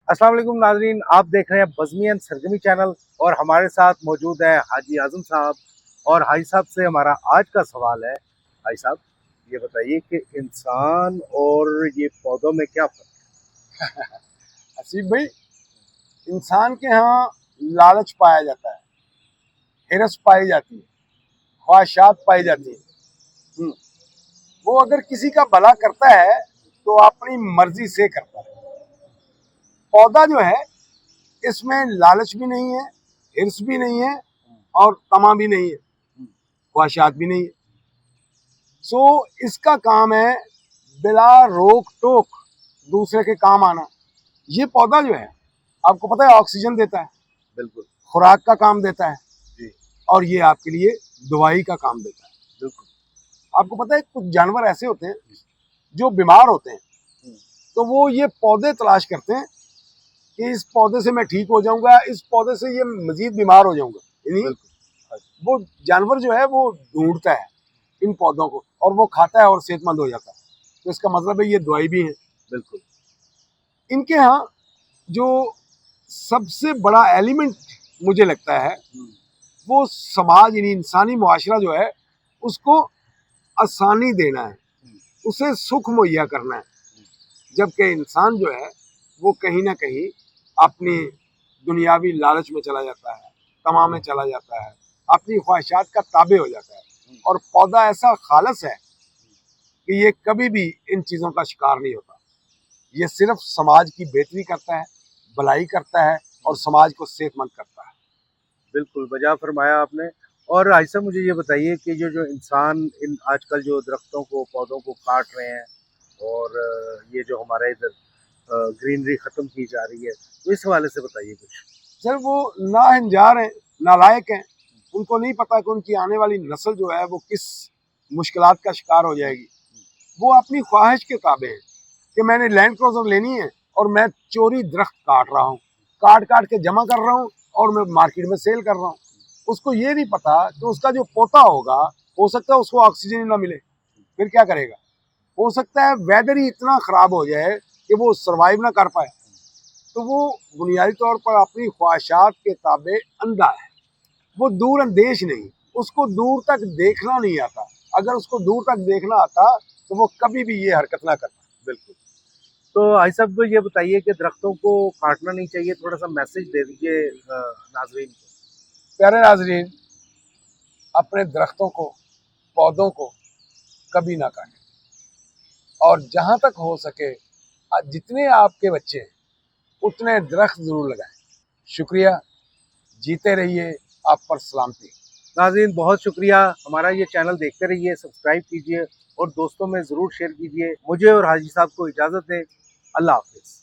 अस्सलाम वालेकुम नाजरीन, आप देख रहे हैं बज़मी एंड सरगमी चैनल और हमारे साथ मौजूद है हाजी आज़म साहब। और हाजी साहब से हमारा आज का सवाल है, हाजी साहब ये बताइए कि इंसान और ये पौधों में क्या फ़र्क है? हसीब भाई, इंसान के यहाँ लालच पाया जाता है, हिरस पाई जाती है, ख्वाहिशात पाई जाती है। वो अगर किसी का भला करता है तो अपनी मर्जी से करता है। पौधा जो है इसमें लालच भी नहीं है, हिरस भी नहीं है और तमा भी नहीं है, ख्वाहिशात भी नहीं है। सो इसका काम है बिला रोक टोक दूसरे के काम आना। ये पौधा जो है आपको पता है ऑक्सीजन देता है, बिल्कुल खुराक का काम देता है जी, और ये आपके लिए दवाई का काम देता है। बिल्कुल। आपको पता है कुछ जानवर ऐसे होते हैं जो बीमार होते हैं तो वो ये पौधे तलाश करते हैं कि इस पौधे से मैं ठीक हो जाऊंगा, इस पौधे से ये मजीद बीमार हो जाऊंगा। यानी वो जानवर जो है वो ढूंढता है इन पौधों को और वो खाता है और सेहतमंद हो जाता है। तो इसका मतलब है ये दवाई भी है। बिल्कुल इनके यहाँ जो सबसे बड़ा एलिमेंट मुझे लगता है वो समाज यानी इंसानी मुआशरा जो है उसको आसानी देना है, उसे सुख मुहैया करना है। जबकि इंसान जो है वो कहीं ना कहीं अपनी दुनियावी लालच में चला जाता है, तमा में चला जाता है, अपनी ख्वाहिशात का ताबे हो जाता है। और पौधा ऐसा खालस है कि ये कभी भी इन चीज़ों का शिकार नहीं होता। ये सिर्फ समाज की बेहतरी करता है, भलाई करता है और समाज को सेहतमंद करता है। बिल्कुल बजा फरमाया आपने। और हाजी साहब मुझे ये बताइए कि जो इंसान इन आजकल जो दरख्तों को पौधों को काट रहे हैं और ये जो हमारे इधर ग्रीनरी ख़त्म की जा रही है, तो इस हवाले से बताइए कुछ। सर वो नाहंजार हैं, नालायक हैं, उनको नहीं पता कि उनकी आने वाली नस्ल जो है वो किस मुश्किलात का शिकार हो जाएगी। वो अपनी ख्वाहिश के ताबे हैं कि मैंने लैंड क्रूजर लेनी है और मैं चोरी दरख्त काट रहा हूँ, काट काट के जमा कर रहा हूँ और मैं मार्केट में सेल कर रहा हूँ। उसको ये नहीं पता कि उसका जो पोता होगा हो सकता है उसको ऑक्सीजन ही ना मिले, फिर क्या करेगा। हो सकता है वेदर ही इतना ख़राब हो जाए कि वो सर्वाइव ना कर पाए। तो वो बुनियादी तौर पर अपनी ख्वाहिशात के ताबे अंधा है, वो दूर अंदेश नहीं, उसको दूर तक देखना नहीं आता। अगर उसको दूर तक देखना आता तो वो कभी भी ये हरकत ना करता। बिल्कुल। तो भाई साहब को ये बताइए कि दरख्तों को काटना नहीं चाहिए, थोड़ा सा मैसेज दे दीजिए नाजरीन को। प्यारे नाजरीन, अपने दरख्तों को, पौधों को कभी ना काटें और जहाँ तक हो सके जितने आपके बच्चे हैं उतने दरख्त जरूर लगाएं। शुक्रिया, जीते रहिए, आप पर सलामती। नाज़रीन बहुत शुक्रिया, हमारा ये चैनल देखते रहिए, सब्सक्राइब कीजिए और दोस्तों में ज़रूर शेयर कीजिए। मुझे और हाजी साहब को इजाज़त दें। अल्लाह हाफ़िज़।